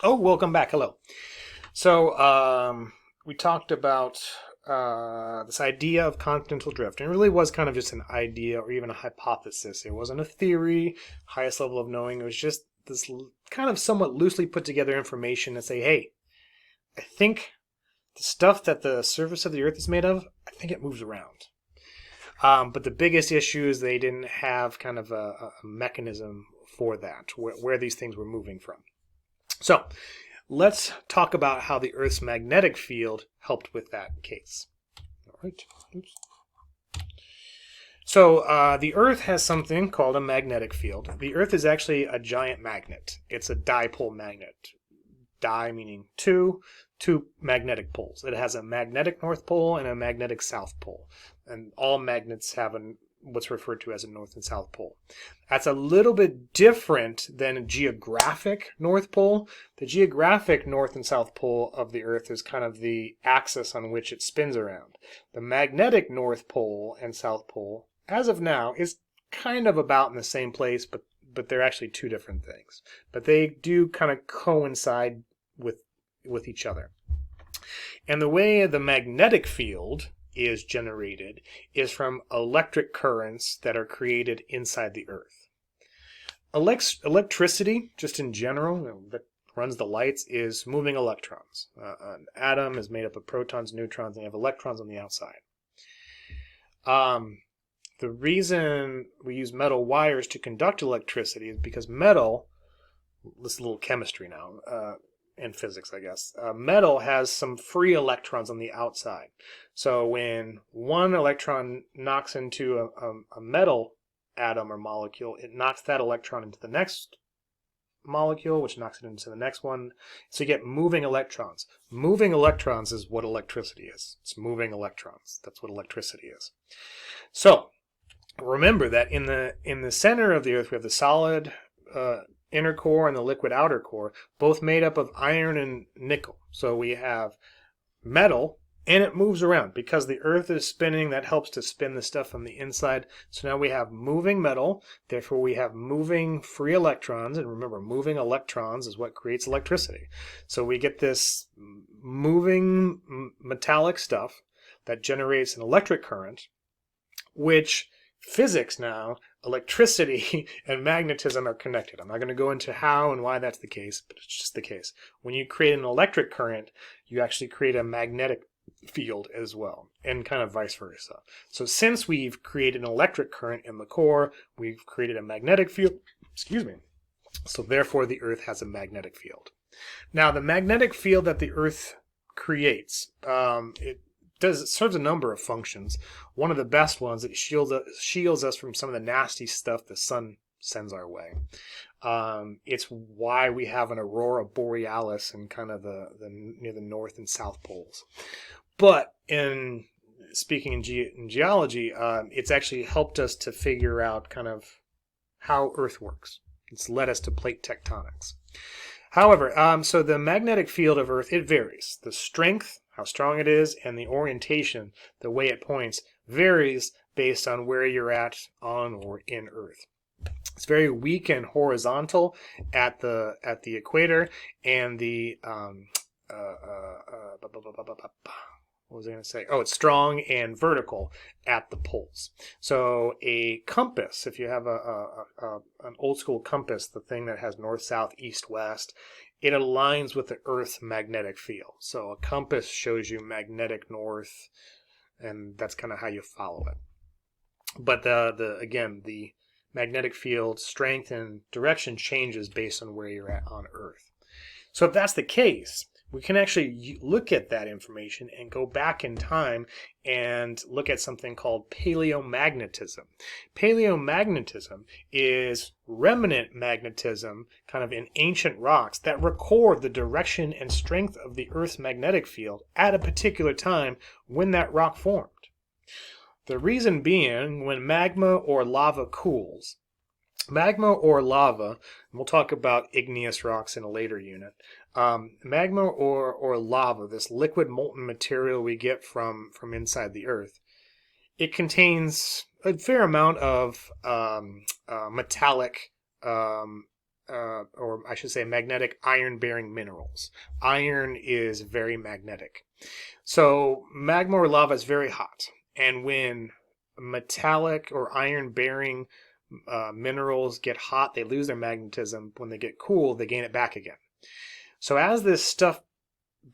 Oh, welcome back. Hello. So, we talked about this idea of continental drift, and it really was kind of just an idea or even a hypothesis. It wasn't a theory, highest level of knowing. It was just this kind of somewhat loosely put together information to say, hey, I think the stuff that the surface of the Earth is made of, I think it moves around. But the biggest issue is they didn't have kind of a mechanism for that, where these things were moving from. So, let's talk about how the Earth's magnetic field helped with that case. All right. Oops. So the Earth has something called a magnetic field. The Earth is actually a giant magnet. It's a dipole magnet. Di meaning two magnetic poles. It has a magnetic north pole and a magnetic south pole. And all magnets have what's referred to as a north and south pole. That's a little bit different than a geographic north pole. The geographic north and south pole of the Earth is kind of the axis on which it spins around. The magnetic north pole and south pole, as of now, is kind of about in the same place, but they're actually two different things. But they do kind of coincide with each other. And the way the magnetic field is generated is from electric currents that are created inside the Earth. Electricity, just in general, that runs the lights, is moving electrons. An atom is made up of protons, neutrons, and you have electrons on the outside. The reason we use metal wires to conduct electricity is because metal, this is a little chemistry now, and physics, I guess. Metal has some free electrons on the outside. So when one electron knocks into a metal atom or molecule, it knocks that electron into the next molecule, which knocks it into the next one. So you get moving electrons. Moving electrons is what electricity is. It's moving electrons. That's what electricity is. So remember that in the center of the Earth, we have the solid inner core and the liquid outer core, both made up of iron and nickel. So we have metal, and it moves around. Because the Earth is spinning, that helps to spin the stuff on the inside. So now we have moving metal, therefore we have moving free electrons, and remember, moving electrons is what creates electricity. So we get this moving metallic stuff that generates an electric current, which physics now, electricity and magnetism are connected. I'm not going to go into how and why that's the case, but it's just the case. When you create an electric current, you actually create a magnetic field as well, and kind of vice versa. So since we've created an electric current in the core, we've created a magnetic field, excuse me. So therefore the Earth has a magnetic field. Now the magnetic field that the Earth creates, it serves a number of functions. One of the best ones, it shields us from some of the nasty stuff the sun sends our way. It's why we have an aurora borealis in kind of near the north and south poles. But in speaking in geology, it's actually helped us to figure out kind of how Earth works. It's led us to plate tectonics. However, so the magnetic field of Earth, it varies. The strength, how strong it is, and the orientation, the way it points, varies based on where you're at on or in Earth. It's very weak and horizontal at the equator, and what was I going to say? Oh, it's strong and vertical at the poles. So a compass, if you have an old school compass, the thing that has north, south, east, west, it aligns with the Earth's magnetic field. So a compass shows you magnetic north, and that's kind of how you follow it. But again, the magnetic field strength and direction changes based on where you're at on Earth. So if that's the case, we can actually look at that information and go back in time and look at something called paleomagnetism. Paleomagnetism is remnant magnetism, kind of in ancient rocks, that record the direction and strength of the Earth's magnetic field at a particular time when that rock formed. The reason being, when magma or lava cools, magma or lava, and we'll talk about igneous rocks in a later unit, magma or lava, this liquid molten material we get from inside the Earth, it contains a fair amount of metallic or I should say magnetic iron-bearing minerals. Iron is very magnetic. So magma or lava is very hot. And when metallic or iron-bearing minerals get hot, they lose their magnetism. When they get cool, they gain it back again. So as this stuff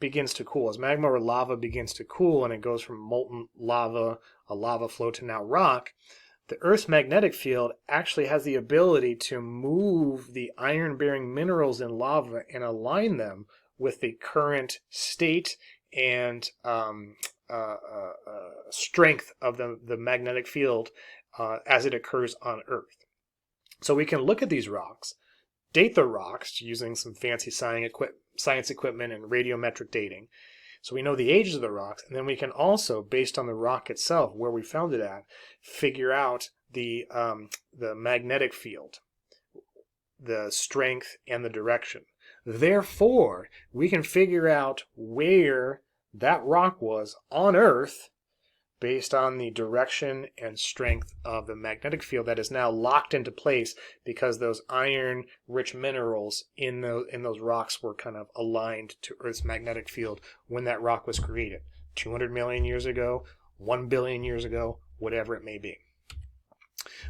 begins to cool, as magma or lava begins to cool and it goes from molten lava, a lava flow, to now rock, the Earth's magnetic field actually has the ability to move the iron-bearing minerals in lava and align them with the current state and strength of the magnetic field as it occurs on Earth. So we can look at these rocks, date the rocks using some fancy science equipment and radiometric dating. So we know the ages of the rocks, and then we can also, based on the rock itself, where we found it at, figure out the magnetic field, the strength, and the direction. Therefore, we can figure out where that rock was on Earth based on the direction and strength of the magnetic field that is now locked into place because those iron-rich minerals in those rocks were kind of aligned to Earth's magnetic field when that rock was created. 200 million years ago, 1 billion years ago, whatever it may be.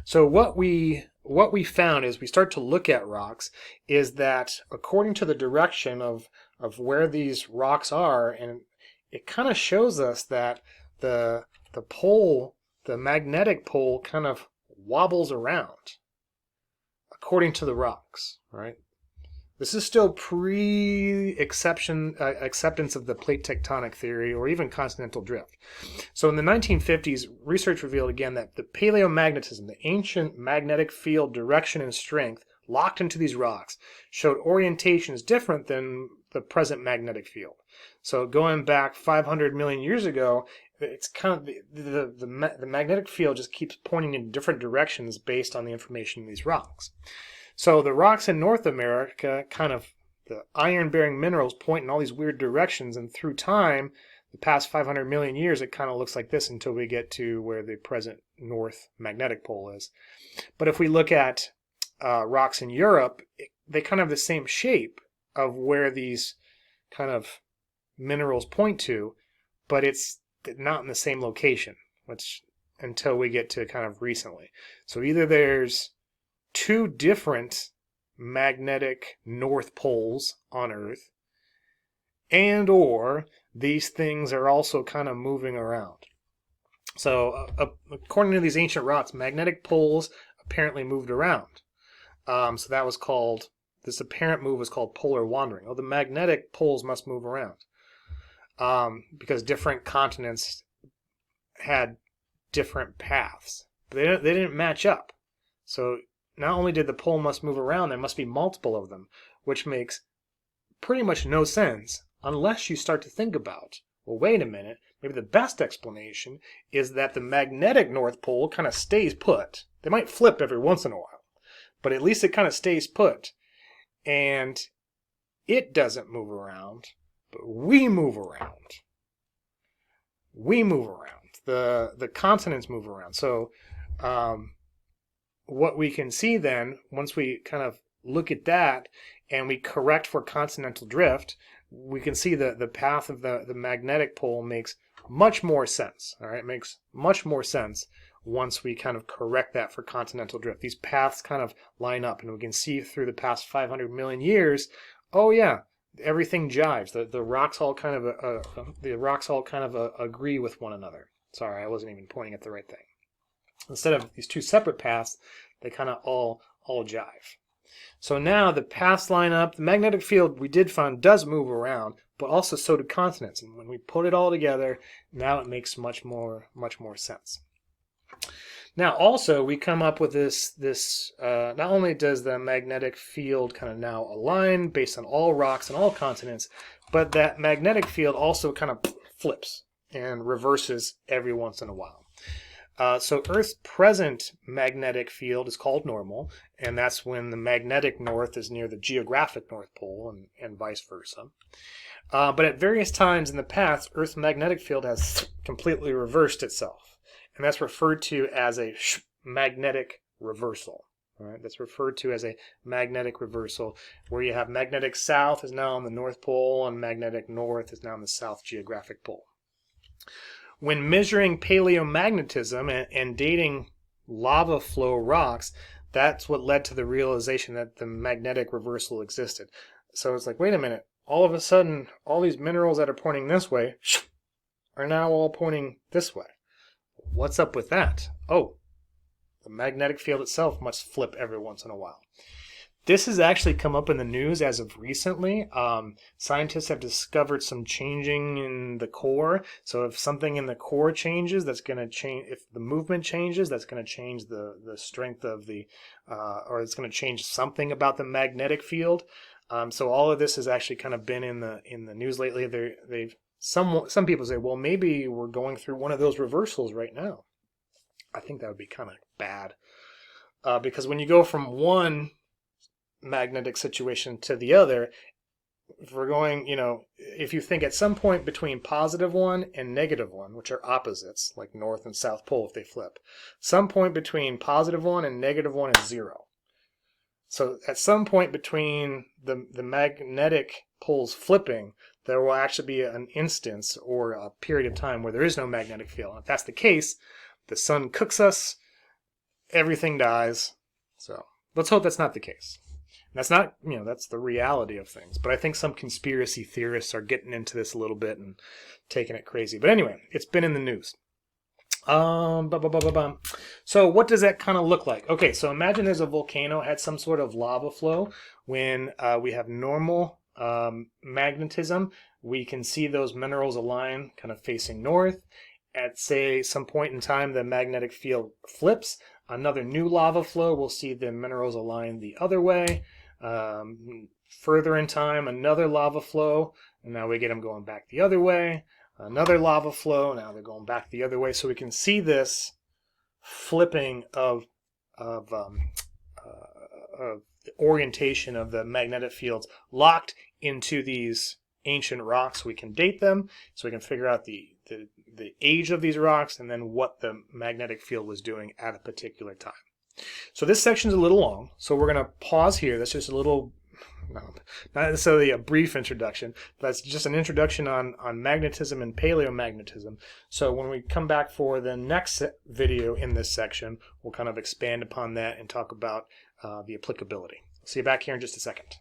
So what we found as we start to look at rocks is that according to the direction of where these rocks are, and it kind of shows us that the magnetic pole kind of wobbles around according to the rocks, right? This is still acceptance of the plate tectonic theory or even continental drift. So in the 1950s, research revealed again that the paleomagnetism, the ancient magnetic field direction and strength locked into these rocks, showed orientations different than the present magnetic field. So going back 500 million years ago, it's kind of the magnetic field just keeps pointing in different directions based on the information in these rocks. So the rocks in North America, kind of the iron-bearing minerals point in all these weird directions, and through time, the past 500 million years, it kind of looks like this until we get to where the present North magnetic pole is. But if we look at rocks in Europe, they kind of have the same shape of where these kind of minerals point to, but it's not in the same location, which until we get to kind of recently. So either there's two different magnetic north poles on Earth, and or these things are also kind of moving around. So according to these ancient rocks, magnetic poles apparently moved around. So that was called, this apparent move was called polar wandering. Oh, the magnetic poles must move around. Because different continents had different paths. But they didn't match up. So not only did the pole must move around, there must be multiple of them, which makes pretty much no sense unless you start to think about, well, wait a minute, maybe the best explanation is that the magnetic North Pole kind of stays put. They might flip every once in a while, but at least it kind of stays put. And it doesn't move around. But we move around. We move around. The continents move around. So what we can see then, once we kind of look at that and we correct for continental drift, we can see the path of the magnetic pole makes much more sense. All right, it makes much more sense once we kind of correct that for continental drift. These paths kind of line up, and we can see through the past 500 million years, oh yeah, everything jives. The rocks all kind of agree with one another. Sorry, I wasn't even pointing at the right thing. Instead of these two separate paths, they kind of all jive. So now the paths line up. The magnetic field we did find does move around, but also so do continents. And when we put it all together, now it makes much more sense. Now also we come up with this not only does the magnetic field kind of now align based on all rocks and all continents, but that magnetic field also kind of flips and reverses every once in a while. So Earth's present magnetic field is called normal, and that's when the magnetic north is near the geographic North Pole and vice versa. But at various times in the past, Earth's magnetic field has completely reversed itself. And that's referred to as a magnetic reversal. All right, that's referred to as a magnetic reversal, where you have magnetic south is now on the North Pole and magnetic north is now on the South geographic pole. When measuring paleomagnetism and dating lava flow rocks, that's what led to the realization that the magnetic reversal existed. So it's like, wait a minute, all of a sudden, all these minerals that are pointing this way are now all pointing this way. What's up with that? Oh, the magnetic field itself must flip every once in a while. This has actually come up in the news as of recently. Scientists have discovered some changing in the core. So if something in the core changes, that's going to change. If the movement changes, that's going to change the strength of the, or it's going to change something about the magnetic field. So all of this has actually kind of been in the news lately. Some people say, well, maybe we're going through one of those reversals right now. I think that would be kind of bad, because when you go from one magnetic situation to the other, if we're going, if you think at some point between +1 and -1, which are opposites, like North and South Pole if they flip, some point between +1 and -1 is 0. So at some point between the magnetic poles flipping, there will actually be an instance or a period of time where there is no magnetic field. And if that's the case, the sun cooks us, everything dies. So let's hope that's not the case. That's not, that's the reality of things. But I think some conspiracy theorists are getting into this a little bit and taking it crazy. But anyway, it's been in the news. So what does that kind of look like? Okay, so imagine there's a volcano had some sort of lava flow. When we have normal magnetism, we can see those minerals align kind of facing north. At, say, some point in time, the magnetic field flips. Another new lava flow, we'll see the minerals align the other way. Further in time, another lava flow, and now we get them going back the other way. Another lava flow, now they're going back the other way. So we can see this flipping of the orientation of the magnetic fields locked into these ancient rocks. We can date them, so we can figure out the age of these rocks and then what the magnetic field was doing at a particular time. So this section's a little long, so we're going to pause here. That's just a little, not necessarily a brief introduction, but that's just an introduction on magnetism and paleomagnetism. So when we come back for the next video in this section, we'll kind of expand upon that and talk about the applicability. See you back here in just a second.